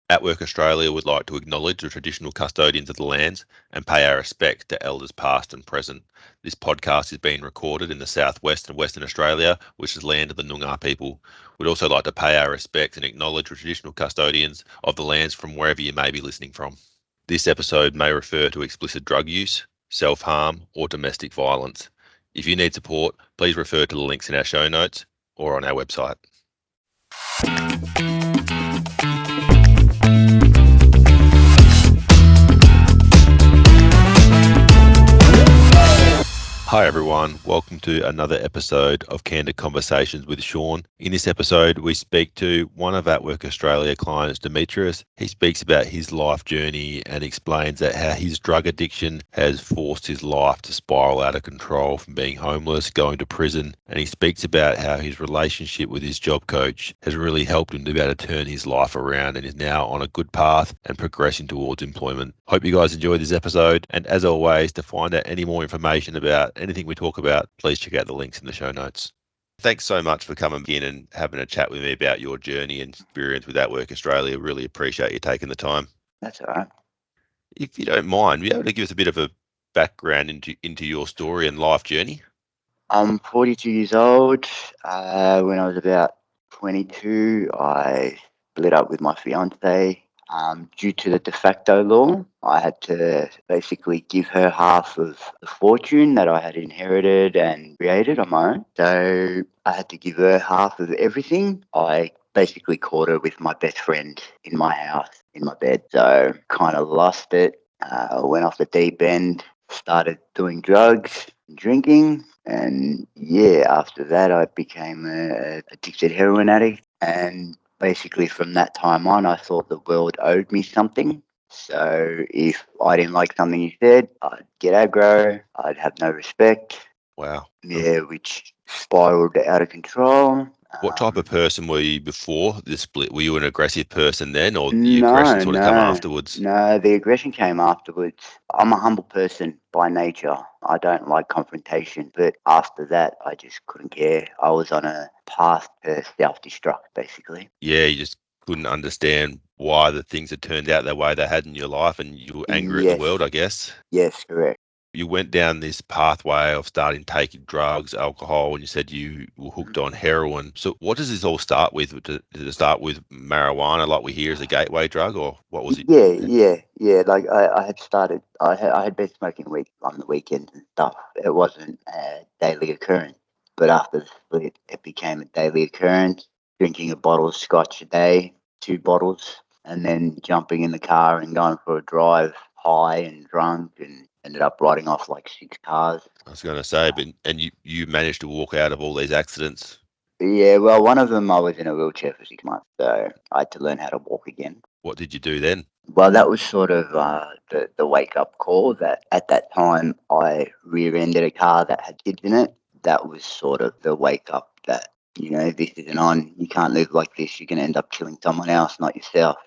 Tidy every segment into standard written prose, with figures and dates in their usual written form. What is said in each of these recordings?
atWork Australia would like to acknowledge the traditional custodians of the lands and pay our respect to elders past and present. This podcast is being recorded in the southwest and Western Australia, which is land of the Noongar people. We'd also like to pay our respects and acknowledge the traditional custodians of the lands from wherever you may be listening from. This episode may refer to explicit drug use, self-harm, or domestic violence. If you need support, please refer to the links in our show notes or on our website. Hi everyone, welcome to another episode of Candid Conversations with Shaun. In this episode, we speak to one of atWork Australia clients, Dimitrios. He speaks about his life journey and explains that how his drug addiction has forced his life to spiral out of control from being homeless, going to prison. And he speaks about how his relationship with his job coach has really helped him to be able to turn his life around and is now on a good path and progressing towards employment. Hope you guys enjoyed this episode. And as always, to find out any more information about anything we talk about, please check out the links in the show notes. Thanks so much for coming in and having a chat with me about your journey and experience with atWork Australia. Really appreciate you taking the time. That's all right. If you don't mind, be able to give us a bit of a background into your story and life journey? I'm 42 years old. When I was about 22, I split up with my fiance. Due to the de facto law, I had to basically give her half of the fortune that I had inherited and created on my own. So I had to give her half of everything. I basically caught her with my best friend in my house, in my bed. So kind of lost it, went off the deep end, started doing drugs, drinking. And yeah, after that, I became a addicted heroin addict. And basically from that time on, I thought the world owed me something. So if I didn't like something he said, I'd get aggro, I'd have no respect. Wow. Yeah, which spiraled out of control. What type of person were you before the split? Were you an aggressive person then, or the aggression sort of come afterwards? No, the aggression came afterwards. I'm a humble person by nature. I don't like confrontation, but after that, I just couldn't care. I was on a path to self-destruct, basically. Yeah, you just couldn't understand why the things had turned out the way they had in your life, and you were angry at the world, I guess. Yes, correct. You went down this pathway of starting taking drugs, alcohol, and you said you were hooked on heroin. So what does this all start with? Did it start with marijuana like we hear as a gateway drug, or what was it? Yeah. Like I had started, I had been smoking weed on the weekends and stuff. It wasn't a daily occurrence. But after the split, it became a daily occurrence, drinking a bottle of scotch a day, 2 bottles, and then jumping in the car and going for a drive high and drunk and ended up riding off like 6 cars. I was going to say, and you managed to walk out of all these accidents. Yeah, well, one of them I was in a wheelchair for 6 months, so I had to learn how to walk again. What did you do then? Well, that was sort of the wake-up call that at that time I rear-ended a car that had kids in it. That was sort of the wake-up that, this isn't on. You can't live like this. You're going to end up killing someone else, not yourself,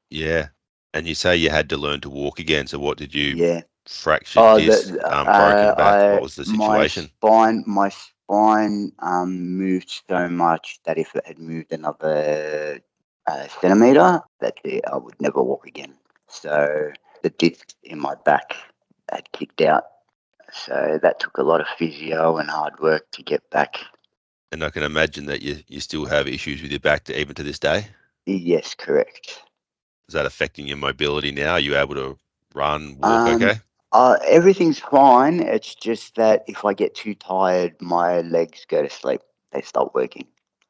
Yeah. And you say you had to learn to walk again. So what did you fracture this, broken back? What was the situation? My spine moved so much that if it had moved another centimetre, that's it. I would never walk again. So the disc in my back had kicked out. So that took a lot of physio and hard work to get back. And I can imagine that you still have issues with your back even to this day? Yes, correct. Is that affecting your mobility now? Are you able to run, walk okay? Everything's fine. It's just that if I get too tired, my legs go to sleep. They stop working.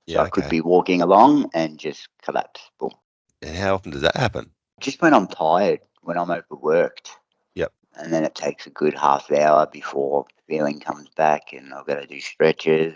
So I could be walking along and just collapse. Boom. And how often does that happen? Just when I'm tired, when I'm overworked. Yep. And then it takes a good half hour before feeling comes back and I've got to do stretches.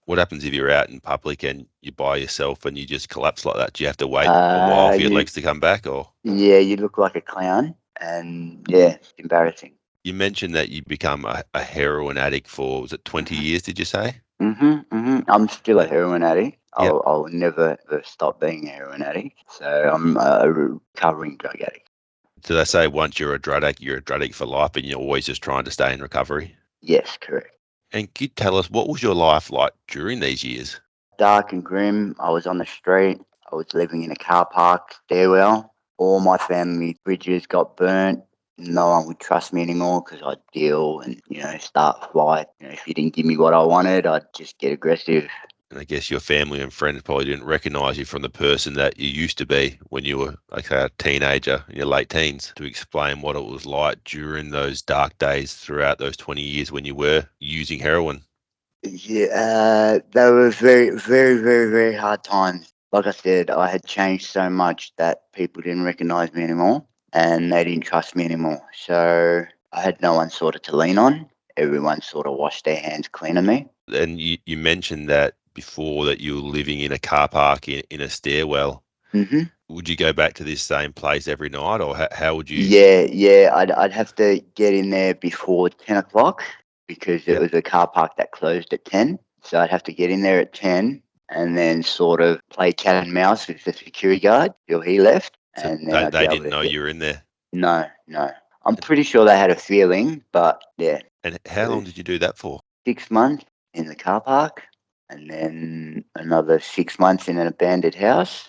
What happens if you're out in public and you're by yourself and you just collapse like that? Do you have to wait a while for your legs to come back? Or yeah, you look like a clown. And yeah, it's embarrassing. You mentioned that you become a heroin addict for, was it 20 years, did you say? I'm still a heroin addict. I'll never stop being a heroin addict. So I'm a recovering drug addict. Do they say once you're a drug addict for life and you're always just trying to stay in recovery? Yes, correct. And can you tell us, what was your life like during these years? Dark and grim. I was on the street. I was living in a car park stairwell. All my family bridges got burnt. No one would trust me anymore because I'd deal and, start fight. If you didn't give me what I wanted, I'd just get aggressive. And I guess your family and friends probably didn't recognize you from the person that you used to be when you were like a teenager in your late teens. To explain what it was like during those dark days throughout those 20 years when you were using heroin. Yeah, they were very, very, very, very hard times. Like I said, I had changed so much that people didn't recognize me anymore and they didn't trust me anymore. So I had no one sort of to lean on. Everyone sort of washed their hands clean of me. And you mentioned that before that you were living in a car park in a stairwell. hmm Would you go back to this same place every night, or how would you? Yeah. I'd have to get in there before 10 o'clock because it Yeah. was a car park that closed at 10. So I'd have to get in there at 10 and then sort of play cat and mouse with the security guard till he left. So And then they, I'd be they able didn't to know hit. you were in there. No, no. I'm pretty sure they had a feeling, but yeah, And it how long was did you do that for? 6 months in the car park and then another 6 months in an abandoned house.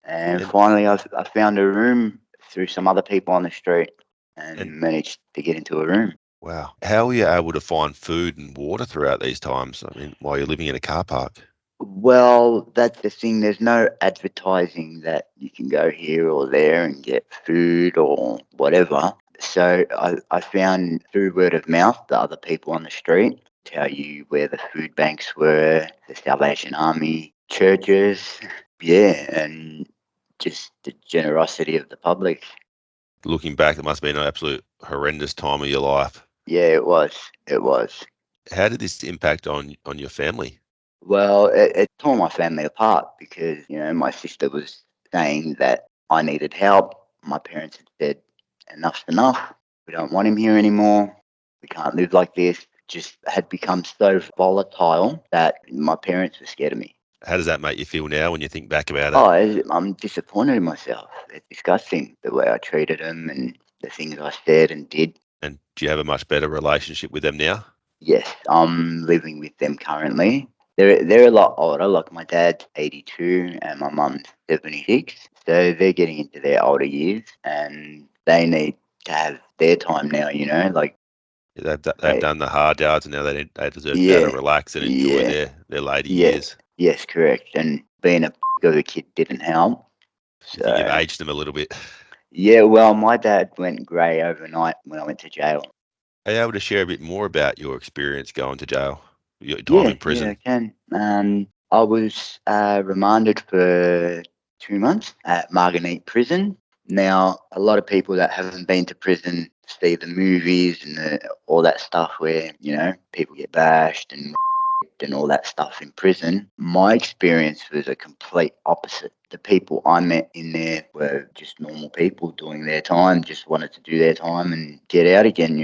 And And finally, I found a room through some other people on the street and and managed to get into a room. wow, how were you able to find food and water throughout these times? I mean, while you're living in a car park. Well, that's the thing. There's no advertising that you can go here or there and get food or whatever. So I found through word of mouth the other people on the street tell you where the food banks were, the Salvation Army, churches, yeah, and just the generosity of the public. Looking back, it must have been an absolute horrendous time of your life. Yeah, it was. It was. How did this impact on your family? Well, it tore my family apart because, my sister was saying that I needed help. My parents had said, enough's enough. We don't want him here anymore. We can't live like this. Just had become so volatile that my parents were scared of me. How does that make you feel now when you think back about it? Oh, I'm disappointed in myself. It's disgusting the way I treated them and the things I said and did. And do you have a much better relationship with them now? Yes, I'm living with them currently. They're a lot older. Like my dad's 82 and my mum's 76, so they're getting into their older years, and they need to have their time now. Like They've they, done the hard yards, and now they deserve to be able yeah, to relax and enjoy yeah, their later yeah, years. yes, correct. And being a of a kid didn't help. You think you've So aged them a little bit? yeah, well, my dad went grey overnight when I went to jail. Are you able to share a bit more about your experience going to jail, your time Yeah, in yeah, I prison? can. I was remanded for 2 months at Margate Prison. Now, a lot of people that haven't been to prison see the movies and all that stuff where, people get bashed and all that stuff in prison. My experience was a complete opposite. The people I met in there were just normal people doing their time, just wanted to do their time and get out again.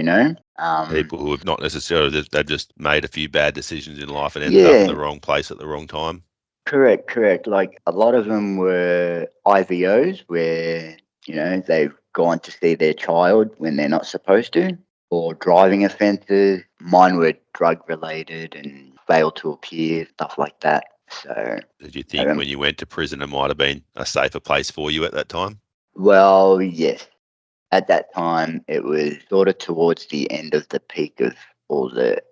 People who have not necessarily, they've just made a few bad decisions in life and ended up in Yeah, the wrong place at the wrong time. correct. Like a lot of them were IVOs where, they've gone to see their child when they're not supposed to, or driving offences. Mine were drug related and failed to appear, stuff like that. So, Did you think um, when you went to prison it might have been a safer place for you at that time? well, yes, at that time it was sort of towards the end of the peak of all the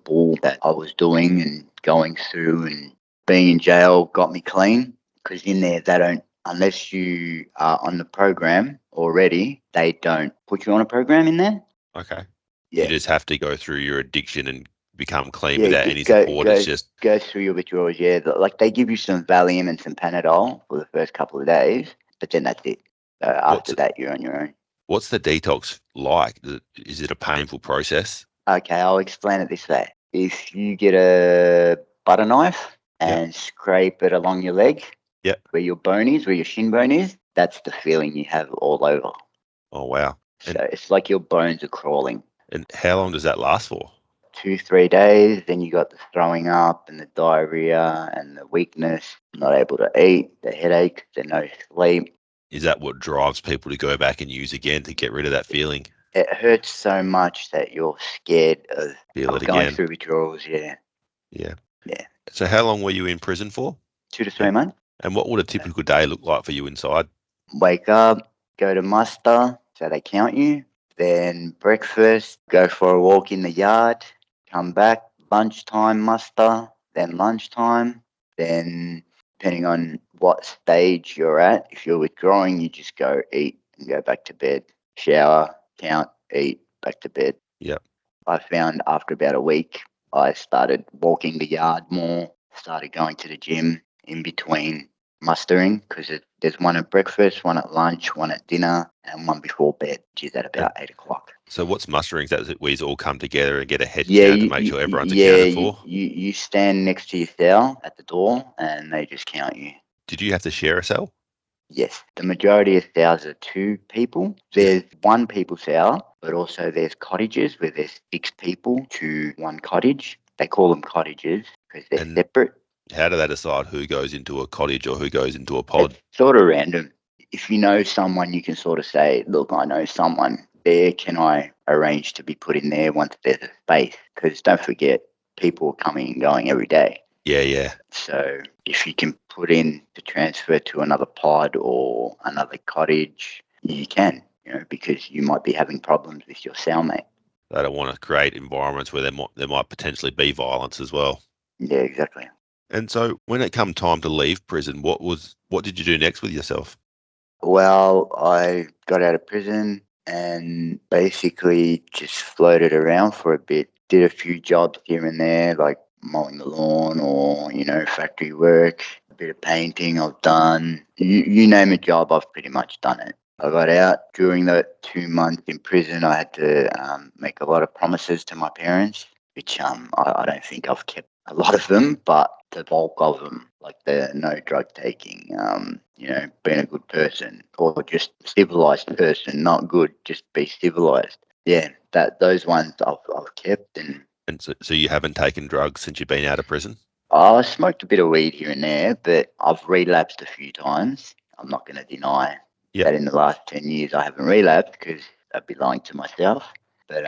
bull that I was doing and going through, and being in jail got me clean because in there they don't, unless you are on the program already, they don't put you on a program in there. Okay. You Yeah. just have to go through your addiction and become clean Yeah, without any go support. It's go just, go through your withdrawals. Yeah, like they give you some Valium and some Panadol for the first couple of days, but then that's it. So what's after that, you're on your own. what's the detox like? Is it a painful process? Okay, I'll explain it this way. If you get a butter knife Yep. and scrape it along your leg, Yep. where your bone is, where your shin bone is, that's the feeling you have all over. Oh wow. So And it's like your bones are crawling. and how long does that last for? 2, 3 days, then you got the throwing up and the diarrhea and the weakness, not able to eat, the headache, the no sleep. Is that what drives people to go back and use again to get rid of that feeling? It hurts so much that you're scared of, Feel it going again. through withdrawals. Yeah, Yeah. yeah. So how long were you in prison for? Two to three And months. And what would a typical day look like for you inside? Wake up, go to muster, so they count you. Then breakfast, go for a walk in the yard, come back, lunchtime muster, then lunchtime. Then, depending on what stage you're at, if you're withdrawing, you just go eat and go back to bed. Shower, count, eat, back to bed. Yep. I found after about a week, I started walking the yard more, started going to the gym in between mustering because there's one at breakfast, one at lunch, one at dinner, and one before bed, which is at And about 8 o'clock. so what's mustering? Is that where you all come together and get a head Yeah, count to make sure everyone's accounted for? you stand next to your cell at the door and they just count you. Did you have to share a cell? Yes, the majority of cells are two people. There's one people cell, but also there's cottages where there's 6 people to one cottage. They call them cottages because they're And separate. how do they decide who goes into a cottage or who goes into a pod? It's sort of random. If you know someone, you can sort of say, look, I know someone there. Can I arrange to be put in there once there's a space? Because don't forget, people are coming and going every day. Yeah, yeah. So if you can put in to transfer to another pod or another cottage, you can, because you might be having problems with your cellmate. They don't want to create environments where there might potentially be violence as well. Yeah, exactly. And so when it come time to leave prison, what did you do next with yourself? Well, I got out of prison and basically just floated around for a bit. Did a few jobs here and there, like mowing the lawn or, factory work, a bit of painting I've done. You name a job, I've pretty much done it. I got out during the 2 months in prison. I had to make a lot of promises to my parents, which I don't think I've kept a lot of them, but the bulk of them, like the no drug taking, being a good person or just civilized person, not good, just be civilized. Yeah, those ones I've kept. And so you haven't taken drugs since you've been out of prison? I smoked a bit of weed here and there, but I've relapsed a few times. I'm not going to deny that in the last 10 years I haven't relapsed because I'd be lying to myself. But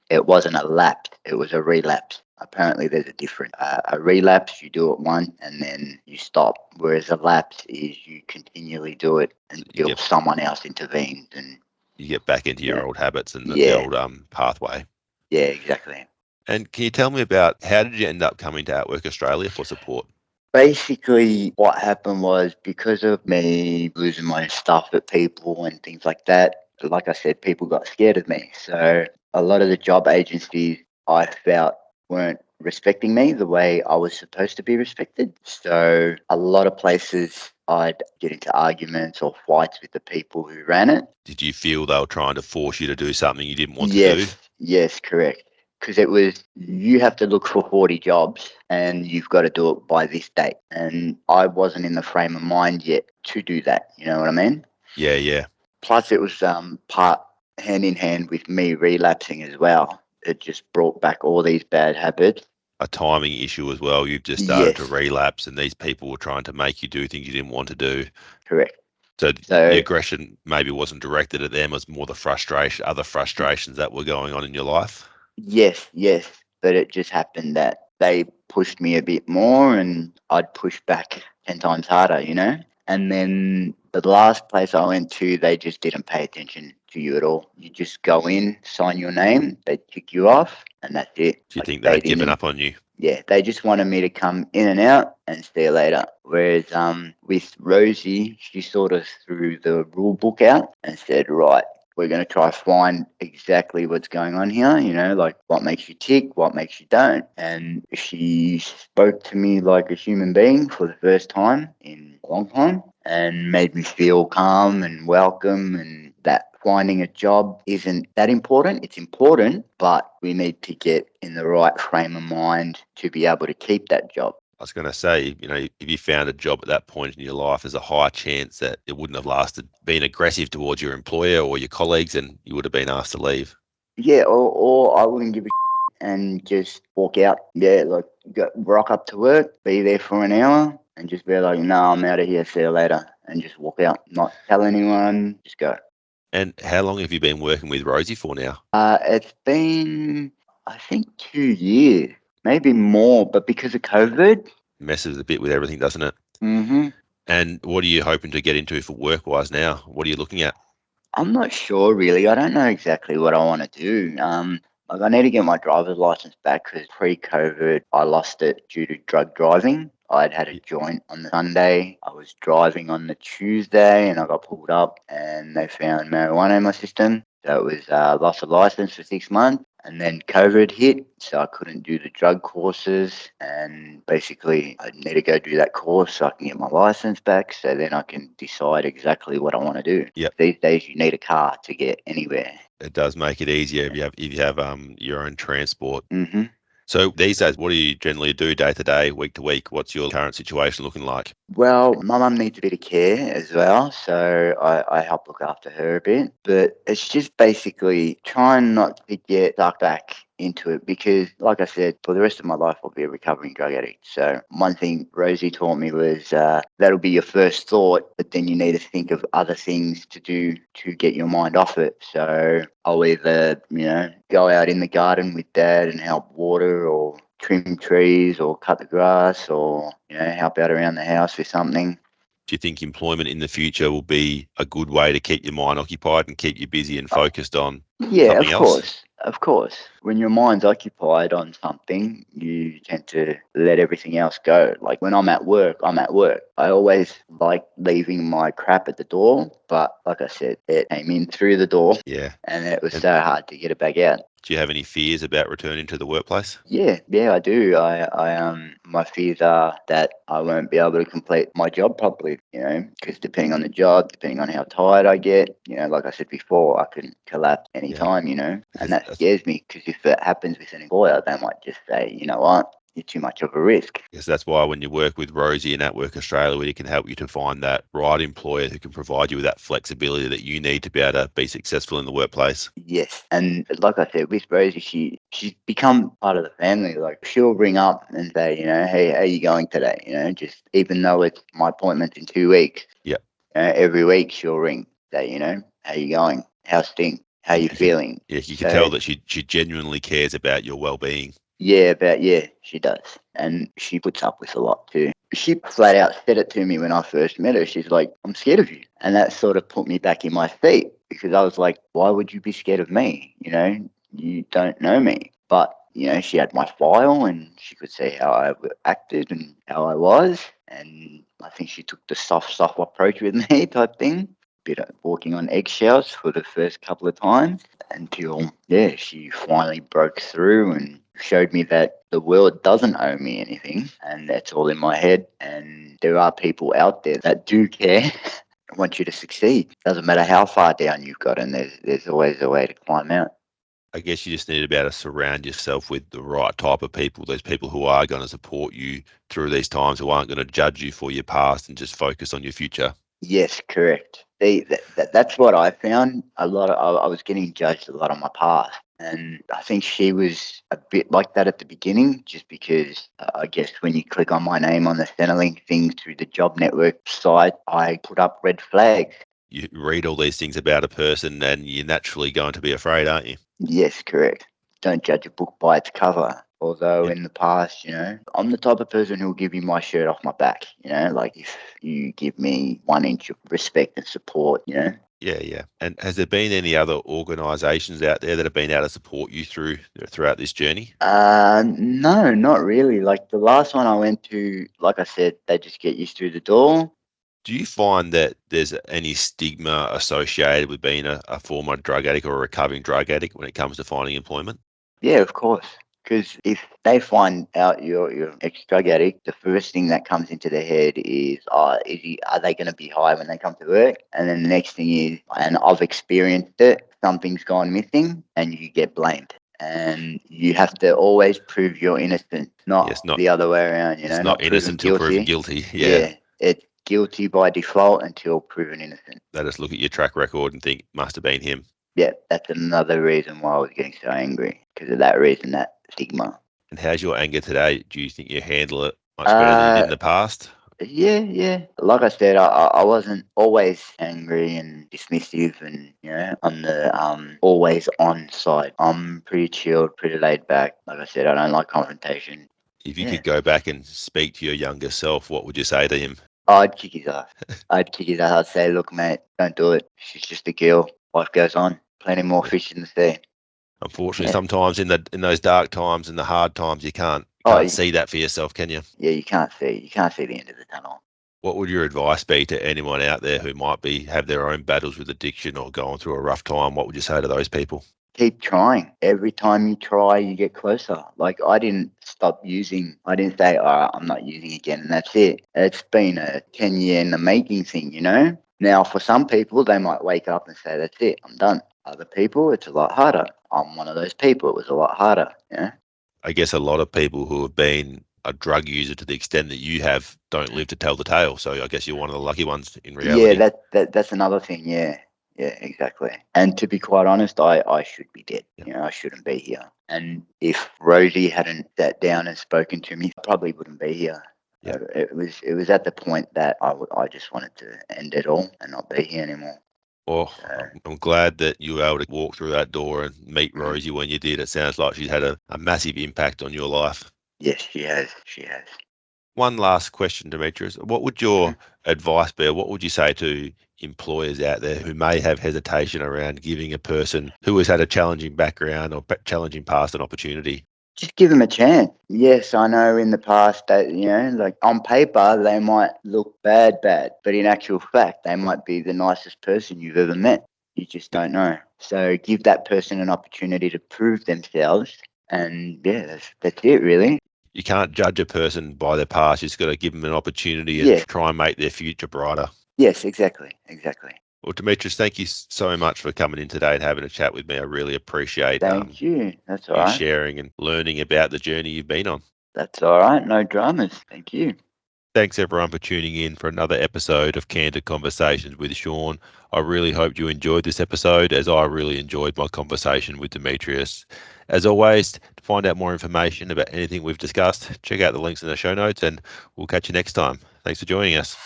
it wasn't a lapse, it was a relapse. Apparently there's a difference. A relapse, you do it once and then you stop, whereas a lapse is you continually do it until someone else intervenes. And you get back into your old habits and the old pathway. Yeah, exactly. And can you tell me about how did you end up coming to atWork Australia for support? Basically, what happened was because of me losing my stuff at people and things like that, like I said, people got scared of me. So a lot of the job agencies I felt weren't respecting me the way I was supposed to be respected. So a lot of places I'd get into arguments or fights with the people who ran it. Did you feel they were trying to force you to do something you didn't want to do? Yes, correct. Because it was, you have to look for 40 jobs and you've got to do it by this date. And I wasn't in the frame of mind yet to do that. You know what I mean? Yeah, yeah. Plus it was part hand in hand with me relapsing as well. It just brought back all these bad habits. A timing issue as well. You've just started to relapse and these people were trying to make you do things you didn't want to do. Correct. So the aggression maybe wasn't directed at them, it was more the other frustrations that were going on in your life? Yes. But it just happened that they pushed me a bit more and I'd push back 10 times harder, And then the last place I went to, they just didn't pay attention to you at all. You just go in, sign your name, they tick you off, and that's it. Do you think they'd given up on you? Yeah, they just wanted me to come in and out and see you later. Whereas with Rozy, she sort of threw the rule book out and said, right, we're going to try to find exactly what's going on here, like what makes you tick, what makes you don't. And she spoke to me like a human being for the first time in a long time and made me feel calm and welcome, and that finding a job isn't that important. It's important, but we need to get in the right frame of mind to be able to keep that job. I was going to say, if you found a job at that point in your life, there's a high chance that it wouldn't have lasted. Being aggressive towards your employer or your colleagues, and you would have been asked to leave. Yeah, or I wouldn't give a and just walk out. Yeah, like rock up to work, be there for an hour, and just be like, no, I'm out of here, see you later, and just walk out, not tell anyone, just go. And how long have you been working with Rozy for now? It's been, I think, 2 years, maybe more, but because of COVID. Messes a bit with everything, doesn't it? Mm-hmm. And what are you hoping to get into for work-wise now? What are you looking at? I'm not sure really. I don't know exactly what I want to do. Like I need to get my driver's license back because pre-COVID I lost it due to drug driving. I'd had a Y- joint on the Sunday. I was driving on the Tuesday and I got pulled up and they found marijuana in my system. So it was loss of license for 6 months. And then COVID hit, so I couldn't do the drug courses. And basically, I need to go do that course so I can get my license back so then I can decide exactly what I want to do. Yep, These days, you need a car to get anywhere. it does make it easier if you have your own transport. hmm So these days, what do you generally do day to day, week to week? What's your current situation looking like? Well, my mum needs a bit of care as well, so I help look after her a bit. But it's just basically trying not to get sucked back into it because, like I said, for the rest of my life, I'll be a recovering drug addict. So one thing Rosie taught me was that'll be your first thought, but then you need to think of other things to do to get your mind off it. So I'll either, go out in the garden with dad and help water or trim trees or cut the grass or help out around the house with something. Do you think employment in the future will be a good way to keep your mind occupied and keep you busy and focused on Yeah, something of else? course. Of course. When your mind's occupied on something, you tend to let everything else go. Like when I'm at work, I'm at work. I always like leaving my crap at the door, but like I said, it came in through the door Yeah. and it was And so hard to get it back out. do you have any fears about returning to the workplace? Yeah, I do. My fears are that I won't be able to complete my job properly, because depending on the job, depending on how tired I get, like I said before, I can collapse Yeah. anytime, and Because that scares me because if it happens with an employer, they might just say, you know what, you're too much of a risk. that's why when you work with Rozy and atWork Australia, we can help you to find that right employer who can provide you with that flexibility that you need to be able to be successful in the workplace. Yes, and like I said, with Rosie, she's become part of the family. Like she'll ring up and say, hey, how you going today? Just even though it's my appointment in 2 weeks, Yeah. every week she'll ring, say, how you going? How's things? How You you can feeling? you can So tell that she genuinely cares about your well being. yeah, she does, and she puts up with a lot too. She flat out said it to me when I first met her. She's like, "I'm scared of you," and that sort of put me back in my seat because I was like, "Why would you be scared of me? You don't know me." But she had my file, and she could see how I acted and how I was, and I think she took the soft approach with me type thing. Bit of walking on eggshells for the first couple of times until she finally broke through and showed me that the world doesn't owe me anything and that's all in my head and there are people out there that do care. I want you to succeed. Doesn't matter how far down you've got, and there's always a way to climb out. I guess you just need to be able to surround yourself with the right type of people, those people who are going to support you through these times, who aren't going to judge you for your past and just focus on your future. Yes, correct. That's what I found. A lot of I was getting judged a lot on my past, and I think she was a bit like that at the beginning, just because I guess when you click on my name on the Centrelink thing through the job network site, I put up red flags. You read all these things about a person and you're naturally going to be afraid, aren't you? Yes, correct. Don't judge a book by its cover. Although Yeah. in the past, I'm the type of person who'll give you my shirt off my back. Like if you give me 1 inch of respect and support. Yeah. And has there been any other organisations out there that have been able to support you throughout this journey? No, not really. Like the last one I went to, like I said, they just get you through the door. Do you find that there's any stigma associated with being a former drug addict or a recovering drug addict when it comes to finding employment? Yeah, of course. Because if they find out you're ex-drug addict, the first thing that comes into their head is, are they going to be high when they come to work? And then the next thing is, and I've experienced it, something's gone missing and you get blamed. And you have to always prove you're innocent, Yes, not not the other way around, it's not not proven innocent till proven guilty. guilty. Yeah. Yeah, it's guilty by default until proven innocent. They just look at your track record and think must have been him. Yeah, that's another reason why I was getting so angry, because of that reason, that stigma. And how's your anger today? Do you think you handle it much better than you did Uh, in the past? yeah. Like I said, I wasn't always angry and dismissive and, on the always on side. I'm pretty chilled, pretty laid back. Like I said, I don't like confrontation. If you Yeah. could go back and speak to your younger self, what would you say to him? I'd kick his ass. I'd say, look, mate, don't do it. She's just a girl. Life goes on. Plenty more Yeah. fish in the sea. Unfortunately, Yeah. sometimes in those dark times and the hard times, you can't Oh, see that for yourself, can you? yeah, you can't see. You can't see the end of the tunnel. What would your advice be to anyone out there who might have their own battles with addiction or going through a rough time? What would you say to those people? Keep trying. Every time you try, you get closer. Like, I didn't stop using. I didn't say, all right, I'm not using again, and that's it. It's been a 10-year in the making thing, you know? Now, for some people, they might wake up and say, that's it, I'm done. Other people, it's a lot harder. I'm one of those people. It was a lot harder, you know? I guess a lot of people who have been a drug user to the extent that you have don't live to tell the tale. So I guess you're one of the lucky ones in Yeah, reality. that's another thing. Yeah, yeah, exactly. And to be quite honest, I should be dead. Yeah. You know, I shouldn't be here. And if Rozy hadn't sat down and spoken to me, I probably wouldn't be here. Yeah. It was at the point that I just wanted to end it all and not be here anymore. Well, So I'm glad that you were able to walk through that door and meet mm, Rozy when you did. It sounds like she's had a massive impact on your life. yes, she has. She has. One last question, Dimitrios. What would Mhm. your advice be, or what would you say to employers out there who may have hesitation around giving a person who has had a challenging background or challenging past an opportunity? Just give them a chance. Yes, I know in the past that, like on paper, they might look bad, but in actual fact, they might be the nicest person you've ever met. You just don't know. So give that person an opportunity to prove themselves. And yeah, that's it, really. You can't judge a person by their past. You just got to give them an opportunity and Yeah. try and make their future brighter. Yes, exactly. Exactly. Well, Dimitrios, thank you so much for coming in today and having a chat with me. I really appreciate Thank you. That's all you right. sharing and learning about the journey you've been on. That's all right. No dramas. Thank you. Thanks everyone for tuning in for another episode of Candid Conversations with Shaun. I really hope you enjoyed this episode as I really enjoyed my conversation with Dimitrios. As always, to find out more information about anything we've discussed, check out the links in the show notes and we'll catch you next time. Thanks for joining us.